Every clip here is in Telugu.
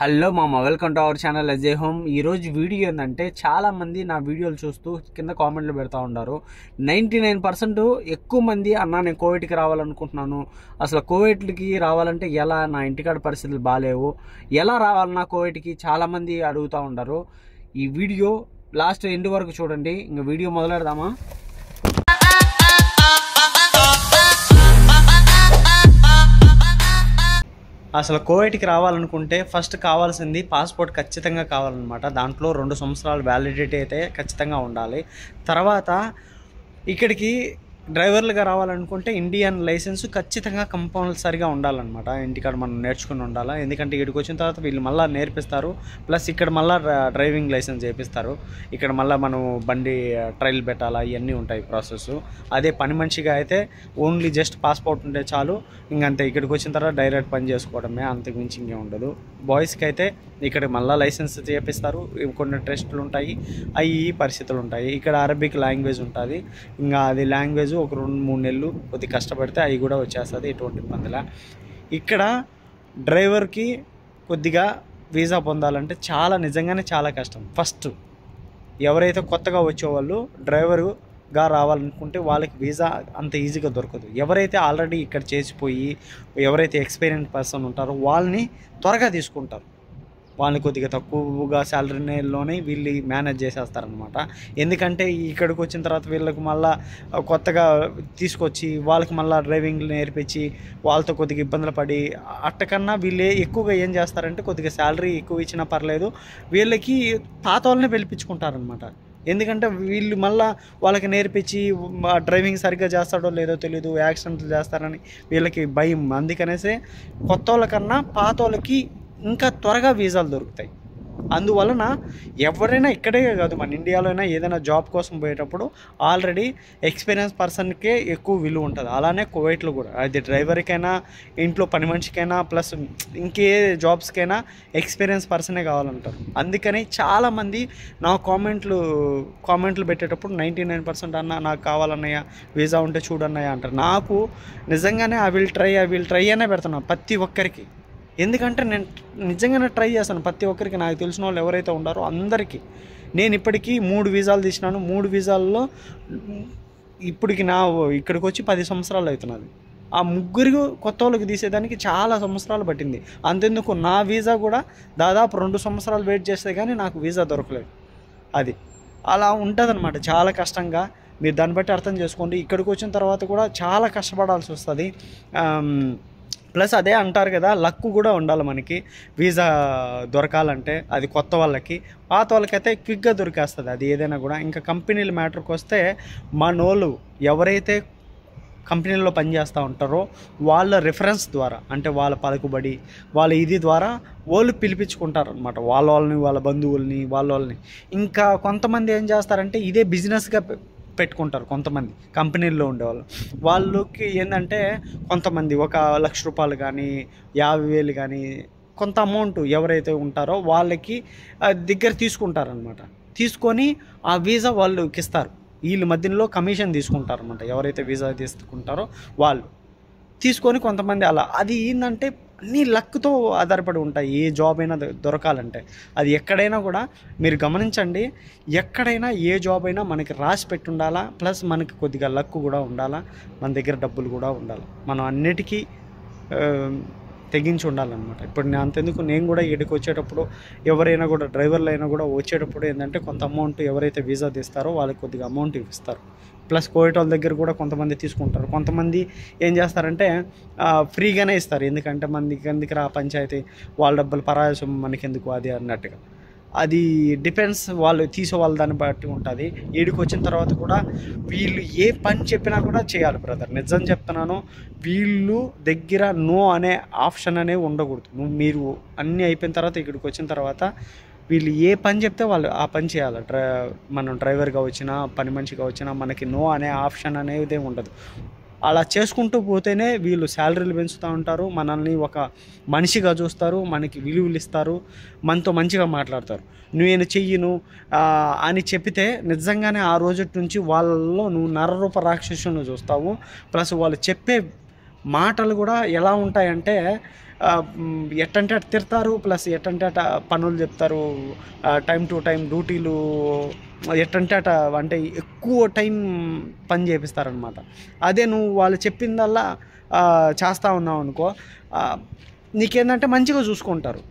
హలో మామ, welcome to our channel Ajay home. ఈరోజు వీడియో ఏంటంటే, చాలామంది నా వీడియోలు చూస్తూ కింద కామెంట్లు పెడతా ఉన్నారు. 99% ఎక్కువ మంది అన్న నేను కోవిడ్కి రావాలనుకుంటున్నాను, అసలు కోవిడ్కి రావాలంటే ఎలా, నా ఇంటికాడ పరిస్థితులు బాగాలేవు, ఎలా రావాలన్నా కోవిడ్కి చాలామంది అడుగుతూ ఉంటారు. ఈ వీడియో లాస్ట్ ఎండ్ వరకు చూడండి. ఇంకా వీడియో మొదలెడదామా? అసలు కోవిడ్కి రావాలనుకుంటే ఫస్ట్ కావాల్సింది పాస్పోర్ట్ ఖచ్చితంగా కావాలన్నమాట. దాంట్లో 2 సంవత్సరాలు వ్యాలిడిటీ అయితే ఖచ్చితంగా ఉండాలి. తర్వాత ఇక్కడికి డ్రైవర్లుగా రావాలనుకుంటే ఇండియన్ లైసెన్స్ ఖచ్చితంగా కంపల్సరీగా ఉండాలన్నమాట. ఇంటికాడ మనం నేర్చుకుని ఉండాలి. ఎందుకంటే ఇక్కడికి వచ్చిన తర్వాత వీళ్ళు మళ్ళీ నేర్పిస్తారు, ప్లస్ ఇక్కడ మళ్ళీ డ్రైవింగ్ లైసెన్స్ చేపిస్తారు. ఇక్కడ మళ్ళీ మనం బండి ట్రయల్ పెట్టాలా, ఇవన్నీ ఉంటాయి ప్రాసెస్. అదే పని మనిషిగా అయితే ఓన్లీ జస్ట్ పాస్పోర్ట్ ఉంటే చాలు, ఇంకంతే. ఇక్కడికి వచ్చిన తర్వాత డైరెక్ట్ పని చేసుకోవడమే, అంతకుమించి ఇంకేం ఉండదు. బాయ్స్కి అయితే ఇక్కడ మళ్ళీ లైసెన్స్ చేపిస్తారు, కొన్ని టెస్టులు ఉంటాయి, అవి పరిస్థితులు ఉంటాయి. ఇక్కడ అరబిక్ లాంగ్వేజ్ ఉంటుంది, ఇంకా అది లాంగ్వేజ్ ఒక 2-3 నెలలు కొద్దిగా కష్టపడితే అవి కూడా వచ్చేస్తుంది, ఎటువంటి ఇబ్బందిలా. ఇక్కడ డ్రైవర్కి కొద్దిగా వీసా పొందాలంటే నిజంగానే చాలా కష్టం. ఫస్ట్ ఎవరైతే కొత్తగా వచ్చేవాళ్ళు డ్రైవర్గా రావాలనుకుంటే వాళ్ళకి వీసా అంత ఈజీగా దొరకదు. ఎవరైతే ఆల్రెడీ ఇక్కడ చేసిపోయి ఎవరైతే ఎక్స్పీరియన్స్ పర్సన్ ఉంటారో వాళ్ళని త్వరగా తీసుకుంటారు. వాళ్ళని కొద్దిగా తక్కువగా శాలరీలోనే వీళ్ళు మేనేజ్ చేసేస్తారనమాట. ఎందుకంటే ఇక్కడికి వచ్చిన తర్వాత వీళ్ళకి మళ్ళీ కొత్తగా తీసుకొచ్చి వాళ్ళకి మళ్ళీ డ్రైవింగ్ నేర్పించి వాళ్ళతో కొద్దిగా ఇబ్బందులు పడి, అట్టకన్నా వీళ్ళు ఎక్కువగా ఏం చేస్తారంటే కొద్దిగా శాలరీ ఎక్కువ ఇచ్చినా పర్లేదు, వీళ్ళకి పాత వాళ్ళనే పిలిపించుకుంటారనమాట. ఎందుకంటే వీళ్ళు మళ్ళీ వాళ్ళకి నేర్పించి డ్రైవింగ్ సరిగ్గా చేస్తాడో లేదో తెలియదు, యాక్సిడెంట్లు చేస్తారని వీళ్ళకి భయం. అందుకనేసే కొత్త వాళ్ళకన్నా పాత వాళ్ళకి ఇంకా త్వరగా వీసాలు దొరుకుతాయి. అందువలన ఎవరైనా ఇక్కడే కాదు, మన ఇండియాలో అయినా ఏదైనా జాబ్ కోసం పోయేటప్పుడు ఆల్రెడీ ఎక్స్పీరియన్స్ పర్సన్కే ఎక్కువ విలువ ఉంటుంది. అలానే కువైట్లో కూడా అది డ్రైవర్కైనా, ఇంట్లో పని మనిషికైనా, ప్లస్ ఇంకే జాబ్స్కైనా ఎక్స్పీరియన్స్ పర్సనే కావాలంటారు. అందుకని చాలామంది నా కామెంట్లు పెట్టేటప్పుడు 99% అన్న నాకు కావాలన్నయ్య, వీసా ఉంటే చూడన్నయ్య అంటారు. నాకు నిజంగానే ఐ విల్ ట్రై అనే పెడుతున్నాను ప్రతి ఒక్కరికి. ఎందుకంటే నేను నిజంగానే ట్రై చేస్తాను ప్రతి ఒక్కరికి. నాకు తెలిసిన వాళ్ళు ఎవరైతే ఉన్నారో అందరికీ నేను ఇప్పటికీ 3 వీసాలు తీసినాను. 3 వీసాల్లో ఇప్పటికి ఇక్కడికి వచ్చి 10 సంవత్సరాలు అవుతున్నది. ఆ 3 కొత్త వాళ్ళకి తీసేదానికి చాలా సంవత్సరాలు పట్టింది. అంతెందుకు నా వీసా కూడా దాదాపు 2 సంవత్సరాలు వెయిట్ చేస్తే కానీ నాకు వీసా దొరకలేదు. అది అలా ఉంటుంది అనమాట, చాలా కష్టంగా. మీరు దాన్ని బట్టి అర్థం చేసుకోండి. ఇక్కడికి వచ్చిన తర్వాత కూడా చాలా కష్టపడాల్సి వస్తుంది. ప్లస్ అదే అంటారు కదా, లక్ కూడా ఉండాలి మనకి వీసా దొరకాలంటే. అది కొత్త వాళ్ళకి, పాత వాళ్ళకైతే క్విక్గా దొరికేస్తుంది అది ఏదైనా కూడా. ఇంకా కంపెనీల మ్యాటర్కి వస్తే, మనోళ్ళు ఎవరైతే కంపెనీల్లో పనిచేస్తూ ఉంటారో వాళ్ళ రిఫరెన్స్ ద్వారా, అంటే వాళ్ళ పలుకుబడి, వాళ్ళ ఇది ద్వారా వాళ్ళు పిలిపించుకుంటారు అనమాట, వాళ్ళని, వాళ్ళ బంధువుల్ని, వాళ్ళని. ఇంకా కొంతమంది ఏం చేస్తారంటే ఇదే బిజినెస్గా పెట్టుకుంటారు. కొంతమంది కంపెనీల్లో ఉండేవాళ్ళు, వాళ్ళకి ఏంటంటే కొంతమంది 1 లక్ష రూపాయలు కానీ 50,000 కానీ కొంత అమౌంట్ ఎవరైతే ఉంటారో వాళ్ళకి దగ్గర తీసుకుంటారనమాట. తీసుకొని ఆ వీసా వాళ్ళకి ఇస్తారు. వీళ్ళ మధ్యలో కమిషన్ తీసుకుంటారనమాట. ఎవరైతే వీసా తీసుకుంటారో వాళ్ళు తీసుకొని కొంతమంది అలా. అది ఏంటంటే అన్నీ లక్తో ఆధారపడి ఉంటాయి. ఏ జాబ్ అయినా దొరకాలంటే అది ఎక్కడైనా కూడా మీరు గమనించండి. ఎక్కడైనా ఏ జాబ్ అయినా మనకి రాసి పెట్టి ఉండాలా, ప్లస్ మనకి కొద్దిగా లక్ కూడా ఉండాలా, మన దగ్గర డబ్బులు కూడా ఉండాలి. మనం అన్నిటికీ తెగించి ఉండాలన్నమాట. ఇప్పుడు అంతెందుకు, నేను కూడా ఇక్కడికి వచ్చేటప్పుడు ఎవరైనా కూడా డ్రైవర్లు అయినా కూడా వచ్చేటప్పుడు ఏంటంటే కొంత అమౌంట్ ఎవరైతే వీసా తీస్తారో వాళ్ళకి కొద్దిగా అమౌంట్ ఇస్తారు. ప్లస్ కోవిడ్ వాళ్ళ దగ్గర కూడా కొంతమంది తీసుకుంటారు. కొంతమంది ఏం చేస్తారంటే ఫ్రీగానే ఇస్తారు. ఎందుకంటే మనకి రా పంచాయతీ, వాళ్ళ డబ్బులు పరాయసం మనకెందుకు అది అన్నట్టుగా. అది డిపెండ్స్, వాళ్ళు తీసే వాళ్ళ దాన్ని బట్టి ఉంటుంది. ఈడికి వచ్చిన తర్వాత కూడా వీళ్ళు ఏ పని చెప్పినా కూడా చేయాలి బ్రదర్. నిజం చెప్తున్నాను, వీళ్ళు దగ్గర నో అనే ఆప్షన్ అనేవి ఉండకూడదు. మీరు అన్నీ అయిపోయిన తర్వాత ఇక్కడికి వచ్చిన తర్వాత వీళ్ళు ఏ పని చెప్తే వాళ్ళు ఆ పని చేయాలి. మనం డ్రైవర్గా వచ్చినా, పని మనిషిగా వచ్చినా మనకి నో అనే ఆప్షన్ అనేది ఉండదు. అలా చేసుకుంటూ పోతేనే వీళ్ళు శాలరీలు పెంచుతూ ఉంటారు, మనల్ని ఒక మనిషిగా చూస్తారు, మనకి విలువలు ఇస్తారు, మనతో మంచిగా మాట్లాడతారు. నేను చెయ్యను అని చెప్పితే నిజంగానే ఆ రోజు నుంచి వాళ్ళలో నువ్వు నరరూప రాక్షసుని చూస్తావు. ప్లస్ వాళ్ళు చెప్పే మాటలు కూడా ఎలా ఉంటాయంటే ఎట్టంటే అటు తిడతారు, ప్లస్ ఎట్టంటే అట పనులు చెప్తారు, టైం టు టైం డ్యూటీలు ఎట్టంటే అట, అంటే ఎక్కువ టైం పని చేపిస్తారనమాట. అదే నువ్వు వాళ్ళు చెప్పిందల్లా చేస్తూ ఉన్నావు అనుకో, నీకేంటంటే మంచిగా చూసుకుంటారు.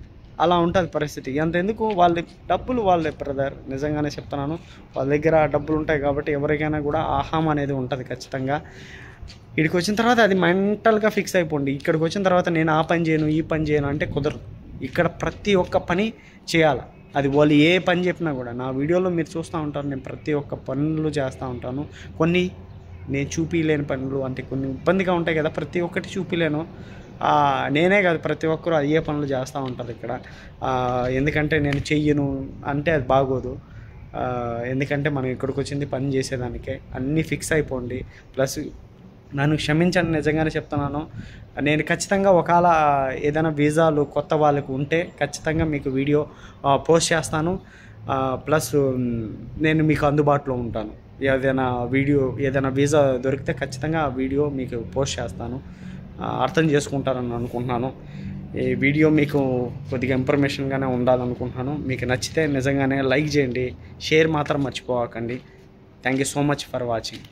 అలా ఉంటుంది పరిస్థితి. అంతెందుకు వాళ్ళ డబ్బులు వాళ్ళే బ్రదర్, నిజంగానే చెప్తున్నాను. వాళ్ళ దగ్గర డబ్బులు ఉంటాయి కాబట్టి ఎవరికైనా కూడా ఆహాం అనేది ఉంటుంది ఖచ్చితంగా. ఇక్కడికి వచ్చిన తర్వాత అది మెంటల్గా ఫిక్స్ అయిపోండి. ఇక్కడికి వచ్చిన తర్వాత నేను ఆ పని చేయను ఈ పని చేయను అంటే కుదరదు. ఇక్కడ ప్రతి ఒక్క పని చేయాలి. అది వాళ్ళు ఏ పని చెప్పినా కూడా, నా వీడియోలో మీరు చూస్తూ ఉంటారు, నేను ప్రతి ఒక్క పనులు చేస్తూ ఉంటాను. కొన్ని నేను చూపించలేని పనులు, అంటే కొన్ని ఇబ్బందిగా ఉంటాయి కదా, ప్రతి ఒక్కటి చూపించలేను. నేనే కాదు ప్రతి ఒక్కరు అయ్యే పనులు చేస్తూ ఉంటారు ఇక్కడ. ఎందుకంటే నేను చెయ్యను అంటే అది బాగోదు. ఎందుకంటే మనం ఇక్కడికి వచ్చింది పని చేసేదానికే. అన్నీ ఫిక్స్ అయిపోండి. ప్లస్ నన్ను క్షమించండి, నిజంగానే చెప్తున్నాను. నేను ఖచ్చితంగా ఒకవేళ ఏదైనా వీసాలు కొత్త వాళ్ళకు ఉంటే ఖచ్చితంగా మీకు వీడియో పోస్ట్ చేస్తాను. ప్లస్ నేను మీకు అందుబాటులో ఉంటాను. ఏదైనా వీసా దొరికితే ఖచ్చితంగా ఆ వీడియో మీకు పోస్ట్ చేస్తాను. అర్థం చేసుకుంటారని అనుకుంటున్నాను. ఈ వీడియో మీకు కొద్దిగా ఇన్ఫర్మేషన్గానే ఉండాలనుకుంటున్నాను. మీకు నచ్చితే నిజంగానే లైక్ చేయండి, షేర్ మాత్రం మర్చిపోకండి. Thank you so much for watching.